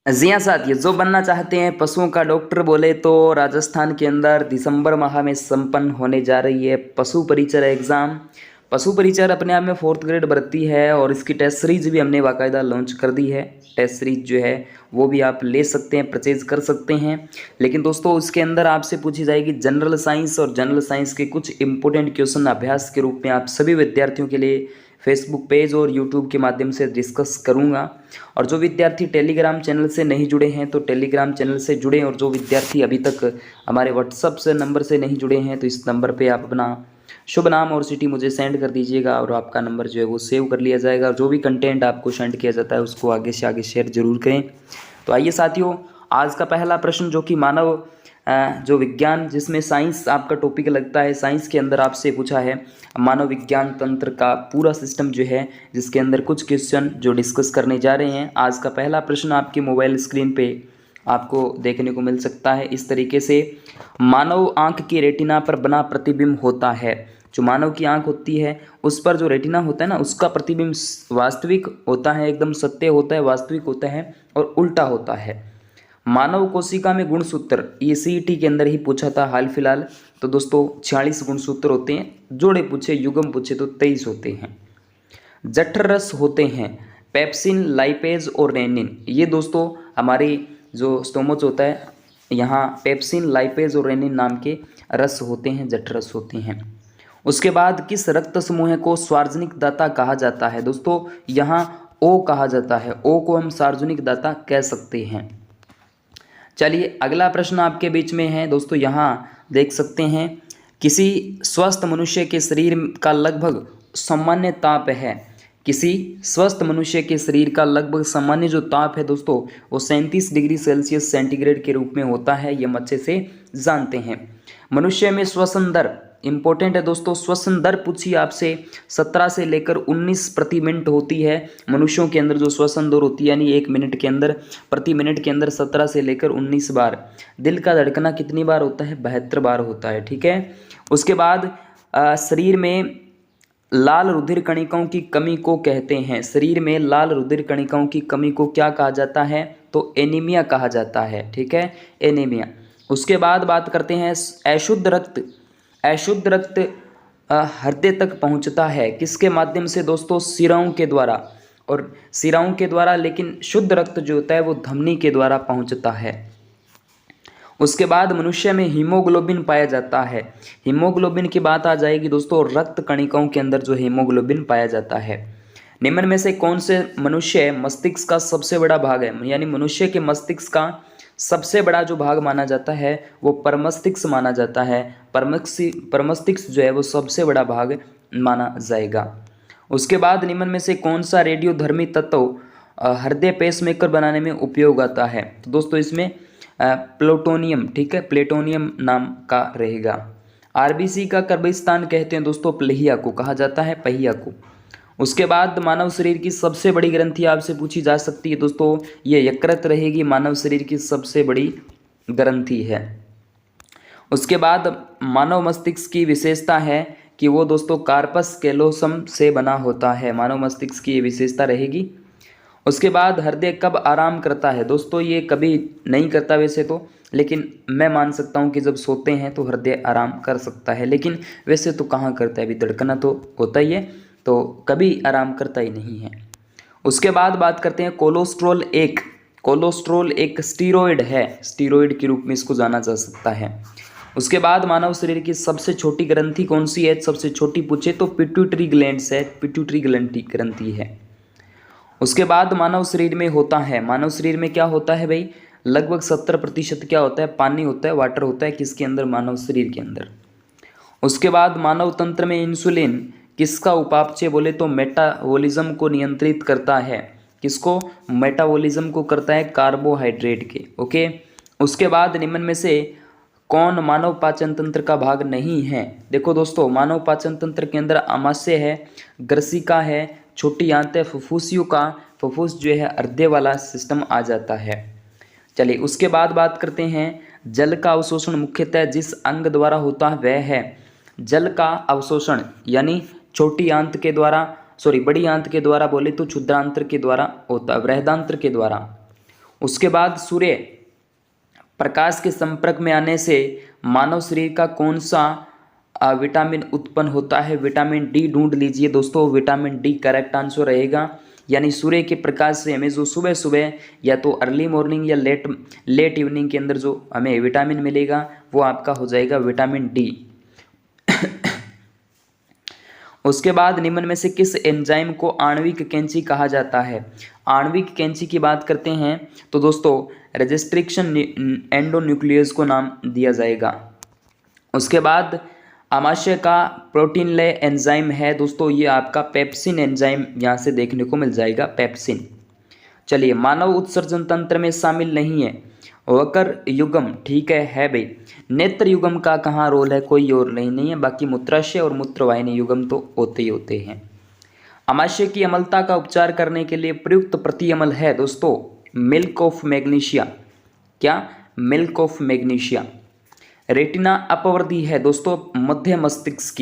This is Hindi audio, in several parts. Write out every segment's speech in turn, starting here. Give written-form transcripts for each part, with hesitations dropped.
जी हाँ साथियों, जो बनना चाहते हैं पशुओं का डॉक्टर बोले तो राजस्थान के अंदर दिसंबर माह में संपन्न होने जा रही है पशु परिचर एग्ज़ाम। पशु परिचर अपने आप में 4th ग्रेड भर्ती है और इसकी टेस्ट सीरीज भी हमने बाकायदा लॉन्च कर दी है। टेस्ट सीरीज जो है वो भी आप ले सकते हैं, परचेज कर सकते हैं। लेकिन दोस्तों उसके अंदर आपसे पूछी जाएगी जनरल साइंस, और जनरल साइंस के कुछ इंपॉर्टेंट क्वेश्चन अभ्यास के रूप में आप सभी विद्यार्थियों के लिए फेसबुक पेज और यूट्यूब के माध्यम से डिस्कस करूंगा। और जो विद्यार्थी टेलीग्राम चैनल से नहीं जुड़े हैं तो टेलीग्राम चैनल से जुड़ें, और जो विद्यार्थी अभी तक हमारे व्हाट्सअप से नंबर से नहीं जुड़े हैं तो इस नंबर पे आप अपना शुभ नाम और सिटी मुझे सेंड कर दीजिएगा और आपका नंबर जो है वो सेव कर लिया जाएगा। और जो भी कंटेंट आपको सेंड किया जाता है उसको आगे से आगे शेयर जरूर करें। तो आइए साथियों, आज का पहला प्रश्न जो कि मानव जो विज्ञान जिसमें साइंस आपका टॉपिक लगता है, साइंस के अंदर आपसे पूछा है मानव विज्ञान तंत्र का पूरा सिस्टम जो है, जिसके अंदर कुछ क्वेश्चन जो डिस्कस करने जा रहे हैं। आज का पहला प्रश्न आपकी मोबाइल स्क्रीन पे आपको देखने को मिल सकता है इस तरीके से। मानव आंख की रेटिना पर बना प्रतिबिंब होता है। जो मानव की आंख होती है उस पर जो रेटिना होता है ना, उसका प्रतिबिंब वास्तविक होता है, एकदम सत्य होता है, वास्तविक होता है और उल्टा होता है। मानव कोशिका में गुणसूत्र, ये सीईटी के अंदर ही पूछा था हाल फिलहाल। तो दोस्तों 46 गुणसूत्र होते हैं, जोड़े पूछे युग्म पूछे तो 23 होते हैं। जठर रस होते हैं पेप्सिन, लाइपेज और रेनिन। ये दोस्तों हमारी जो स्टोमच होता है, यहाँ पेप्सिन, लाइपेज और रेनिन नाम के रस होते हैं, जठर रस होते हैं। उसके बाद किस रक्त समूह को सार्वजनिक दाता कहा जाता है? दोस्तों यहाँ ओ कहा जाता है, ओ को हम सार्वजनिक दाता कह सकते हैं। चलिए अगला प्रश्न आपके बीच में है दोस्तों, यहाँ देख सकते हैं किसी स्वस्थ मनुष्य के शरीर का लगभग सामान्य ताप है। किसी स्वस्थ मनुष्य के शरीर का लगभग सामान्य जो ताप है दोस्तों वो 37 डिग्री सेल्सियस सेंटीग्रेड के रूप में होता है, ये हम अच्छे से जानते हैं। मनुष्य में श्वसन दर इंपॉर्टेंट है दोस्तों, श्वसन दर पूछी आपसे 17 से लेकर 19 प्रति मिनट होती है। मनुष्यों के अंदर जो श्वसन दर होती है यानी 1 मिनट के अंदर, प्रति मिनट के अंदर 17 से लेकर 19 बार। दिल का धड़कना कितनी बार होता है? 72 बार होता है, ठीक है। उसके बाद शरीर में लाल रुधिर कणिकाओं की कमी को कहते हैं। शरीर में लाल रुधिर कणिकाओं की कमी को क्या कहा जाता है? तो एनीमिया कहा जाता है, ठीक है, एनीमिया। उसके बाद बात करते हैं अशुद्ध रक्त। अशुद्ध रक्त हृदय तक पहुंचता है किसके माध्यम से दोस्तों? सिराओं के द्वारा, और सिराओं के द्वारा, लेकिन शुद्ध रक्त जो होता है वो धमनी के द्वारा पहुंचता है। उसके बाद मनुष्य में हीमोग्लोबिन पाया जाता है। हीमोग्लोबिन की बात आ जाएगी दोस्तों, रक्त कणिकाओं के अंदर जो हीमोग्लोबिन पाया जाता है। निम्न में से कौन से मनुष्य मस्तिष्क का सबसे बड़ा भाग है? यानी मनुष्य के मस्तिष्क का सबसे बड़ा जो भाग माना जाता है वो परमस्तिष्क माना जाता है। परमस्तिष्क जो है वो सबसे बड़ा भाग माना जाएगा। उसके बाद निम्न में से कौन सा रेडियोधर्मी तत्व हृदय पेसमेकर बनाने में उपयोग आता है? तो दोस्तों इसमें प्लूटोनियम, ठीक है, प्लेटोनियम नाम का रहेगा। आरबीसी का कब्रिस्तान कहते हैं दोस्तों पहिया को, कहा जाता है पहिया को। उसके बाद मानव शरीर की सबसे बड़ी ग्रंथि आपसे पूछी जा सकती है दोस्तों, ये यकृत रहेगी, मानव शरीर की सबसे बड़ी ग्रंथि है। उसके बाद मानव मस्तिष्क की विशेषता है कि वो दोस्तों कार्पस कैलोसम से बना होता है, मानव मस्तिष्क की ये विशेषता रहेगी। उसके बाद हृदय कब आराम करता है? दोस्तों ये कभी नहीं करता वैसे तो, लेकिन मैं मान सकता हूँ कि जब सोते हैं तो हृदय आराम कर सकता है, लेकिन वैसे तो कहाँ करता है, अभी धड़कना तो होता ही है, तो कभी आराम करता ही नहीं है। उसके बाद बात करते हैं कोलेस्ट्रॉल। कोलेस्ट्रॉल एक स्टीरॉयड है, स्टीरॉयड के रूप में इसको जाना जा सकता है। उसके बाद मानव शरीर की सबसे छोटी ग्रंथि कौन सी है? सबसे छोटी पूछे तो पिट्यूटरी ग्लैंड्स है, पिट्यूटरी ग्रंथि है। उसके बाद मानव शरीर में होता है, मानव शरीर में क्या होता है भाई? लगभग 70% क्या होता है? पानी होता है, वाटर होता है, किसके अंदर? मानव शरीर के अंदर। उसके बाद मानव तंत्र में इंसुलिन किसका उपापचय बोले तो मेटाबॉलिज्म को नियंत्रित करता है। किसको? मेटाबॉलिज्म को करता है, कार्बोहाइड्रेट के, ओके। उसके बाद निम्न में से कौन मानव पाचन तंत्र का भाग नहीं है? देखो दोस्तों मानव पाचन तंत्र के अंदर आमाशय है, ग्रसिका है, छोटी आंत है, फुफ्फुसियों का, फुफ्फुस जो है हृदय वाला सिस्टम आ जाता है। चलिए उसके बाद बात करते हैं जल का अवशोषण मुख्यतः जिस अंग द्वारा होता है वह है। जल का अवशोषण यानी छोटी आंत के द्वारा, बड़ी आंत के द्वारा बोले तो क्षुद्रांत्र के द्वारा होता है, बृहदांत्र के द्वारा। उसके बाद सूर्य प्रकाश के संपर्क में आने से मानव शरीर का कौन सा विटामिन उत्पन्न होता है? विटामिन डी ढूंढ लीजिए दोस्तों, विटामिन डी करेक्ट आंसर रहेगा। यानी सूर्य के प्रकाश से हमें जो सुबह सुबह या तो अर्ली मॉर्निंग या लेट इवनिंग के अंदर जो हमें विटामिन मिलेगा वो आपका हो जाएगा विटामिन डी। उसके बाद निम्न में से किस एंजाइम को आणविक कैंची कहा जाता है? आणविक कैंची की बात करते हैं तो दोस्तों रेजिस्ट्रिक्शन एंडोन्यूक्लियस को नाम दिया जाएगा। उसके बाद आमाशय का प्रोटीन ले एंजाइम है दोस्तों, ये आपका पेप्सिन एंजाइम यहाँ से देखने को मिल जाएगा, पेप्सिन। चलिए, मानव उत्सर्जन तंत्र में शामिल नहीं है वकर युग्म, ठीक है भाई। नेत्र युग्म का कहाँ रोल है? कोई और नहीं है, बाकी मूत्राशय और मूत्रवाहिनी युग्म तो होते ही होते हैं। आमाशय की अम्लता का उपचार करने के लिए प्रयुक्त प्रतिअम्ल है दोस्तों मिल्क ऑफ मैग्नीशिया। क्या? Milk of magnesia. रेटिना अपवर्दी है दोस्तों मध्य मस्तिष्क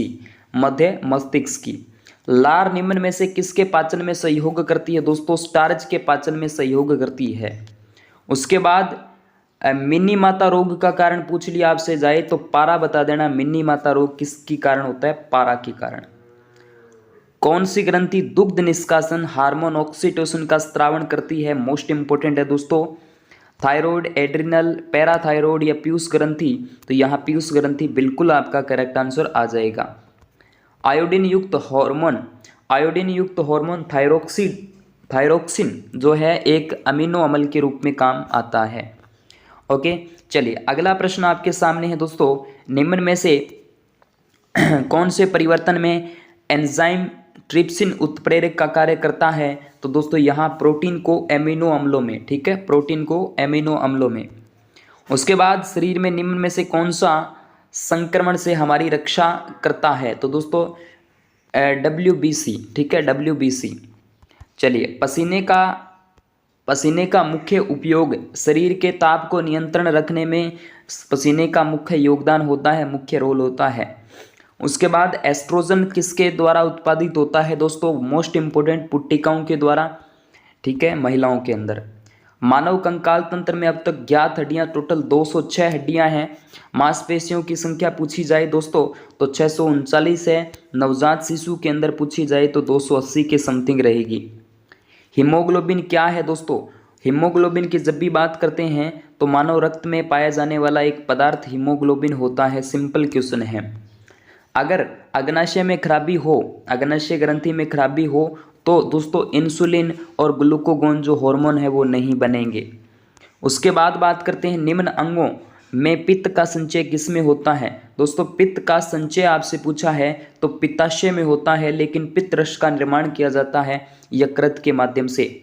की। लार निम्न में से किसके पाचन में सहयोग करती है दोस्तों? स्टार्च के पाचन में सहयोग करती है। उसके बाद मिनी माता रोग का कारण पूछ लिया आपसे जाए तो पारा बता देना। मिनी माता रोग किसके कारण होता है? पारा के कारण। कौन सी ग्रंथि दुग्ध निष्कासन हार्मोन ऑक्सीटोसिन का स्त्रावण करती है? मोस्ट इंपोर्टेंट है दोस्तों, थायराइड, एड्रिनल, पैराथायराइड या पीयूष ग्रंथि। तो यहाँ पीयूष ग्रंथि बिल्कुल आपका करेक्ट आंसर आ जाएगा। आयोडीन युक्त हार्मोन थायरोक्सिन जो है एक अमीनो अम्ल के रूप में काम आता है। ओके, चलिए अगला प्रश्न आपके सामने है दोस्तों, निम्न में से कौन से परिवर्तन में एंजाइम ट्रिप्सिन उत्प्रेरक का कार्य करता है? तो दोस्तों यहाँ प्रोटीन को एमिनो अम्लों में, ठीक है, प्रोटीन को एमिनो अम्लों में। उसके बाद शरीर में निम्न में से कौन सा संक्रमण से हमारी रक्षा करता है? तो दोस्तों WBC, ठीक है, WBC। चलिए, पसीने का मुख्य उपयोग शरीर के ताप को नियंत्रण रखने में पसीने का मुख्य योगदान होता है, मुख्य रोल होता है। उसके बाद एस्ट्रोजन किसके द्वारा उत्पादित होता है दोस्तों? मोस्ट इंपोर्टेंट पुट्टिकाओं के द्वारा, ठीक है, महिलाओं के अंदर। मानव कंकाल तंत्र में अब तक ज्ञात हड्डियां टोटल 206 हड्डियां हैं। मांसपेशियों की संख्या पूछी जाए दोस्तों तो 639 है। नवजात शिशु के अंदर पूछी जाए तो 280 के समथिंग रहेगी। हीमोग्लोबिन क्या है दोस्तों? हीमोग्लोबिन की जब भी बात करते हैं तो मानव रक्त में पाया जाने वाला एक पदार्थ हीमोग्लोबिन होता है। सिंपल क्वेश्चन है। अगर अग्नाशय में खराबी हो, अग्नाशय ग्रंथि में खराबी हो तो दोस्तों इंसुलिन और ग्लूकागोन जो हार्मोन है वो नहीं बनेंगे। उसके बाद बात करते हैं निम्न अंगों में पित्त का संचय किसमें होता है? दोस्तों पित्त का संचय आपसे पूछा है तो पित्ताशय में होता है, लेकिन पित्त रस का निर्माण किया जाता है यकृत के माध्यम से।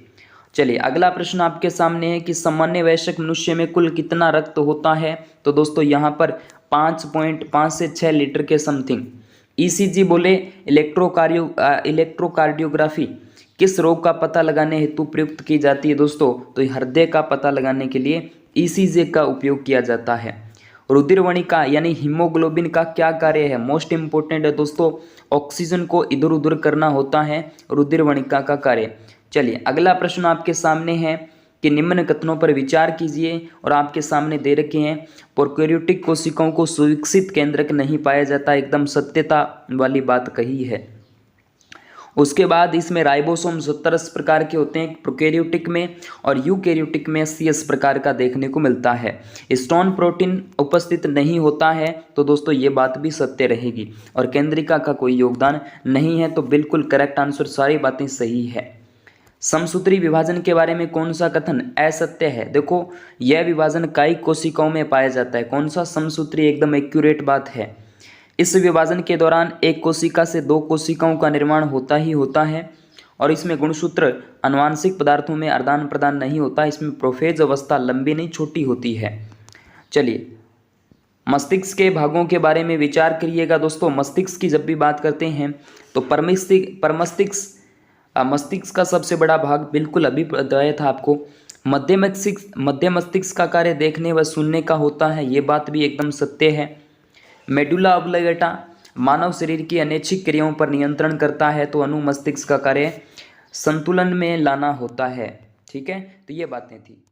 चलिए अगला प्रश्न आपके सामने है कि सामान्य वयस्क मनुष्य में कुल कितना रक्त होता है? तो दोस्तों यहाँ पर 5.5 से 6 लीटर के समथिंग। ECG बोले इलेक्ट्रोकार्डियोग्राफी किस रोग का पता लगाने हेतु प्रयुक्त की जाती है दोस्तों? तो हृदय का पता लगाने के लिए ECG का उपयोग किया जाता है। रुधिरवणिका यानी हीमोग्लोबिन का क्या कार्य है? मोस्ट इंपोर्टेंट है दोस्तों, ऑक्सीजन को इधर उधर करना होता है रुधिरवणिका का कार्य। चलिए अगला प्रश्न आपके सामने है कि निम्न कथनों पर विचार कीजिए और आपके सामने दे रखे हैं। प्रोकैरियोटिक कोशिकाओं को सुविकसित केंद्रक नहीं पाया जाता, एकदम सत्यता वाली बात कही है। उसके बाद इसमें राइबोसोम 70 प्रकार के होते हैं प्रोकैरियोटिक में, और यूकैरियोटिक में 80 प्रकार का देखने को मिलता है। स्टोन प्रोटीन उपस्थित नहीं होता है तो दोस्तों ये बात भी सत्य रहेगी, और केंद्रिका का कोई योगदान नहीं है, तो बिल्कुल करेक्ट आंसर, सारी बातें सही है। समसूत्री विभाजन के बारे में कौन सा कथन असत्य है? देखो यह विभाजन कायिक कोशिकाओं में पाया जाता है। कौन सा समसूत्री? एकदम एक्यूरेट बात है। इस विभाजन के दौरान एक कोशिका से 2 कोशिकाओं का निर्माण होता ही होता है, और इसमें गुणसूत्र आनुवांशिक पदार्थों में आदान प्रदान नहीं होता। इसमें प्रोफेज अवस्था लंबी नहीं छोटी होती है। चलिए मस्तिष्क के भागों के बारे में विचार करिएगा दोस्तों। मस्तिष्क की जब भी बात करते हैं तो मस्तिष्क का सबसे बड़ा भाग बिल्कुल अभी बताया था आपको। मध्य मस्तिष्क का कार्य देखने व सुनने का होता है, ये बात भी एकदम सत्य है। मेडुला ऑब्लिंगेटा मानव शरीर की अनैच्छिक क्रियाओं पर नियंत्रण करता है, तो अनुमस्तिष्क का कार्य संतुलन में लाना होता है। ठीक है, तो ये बातें थी।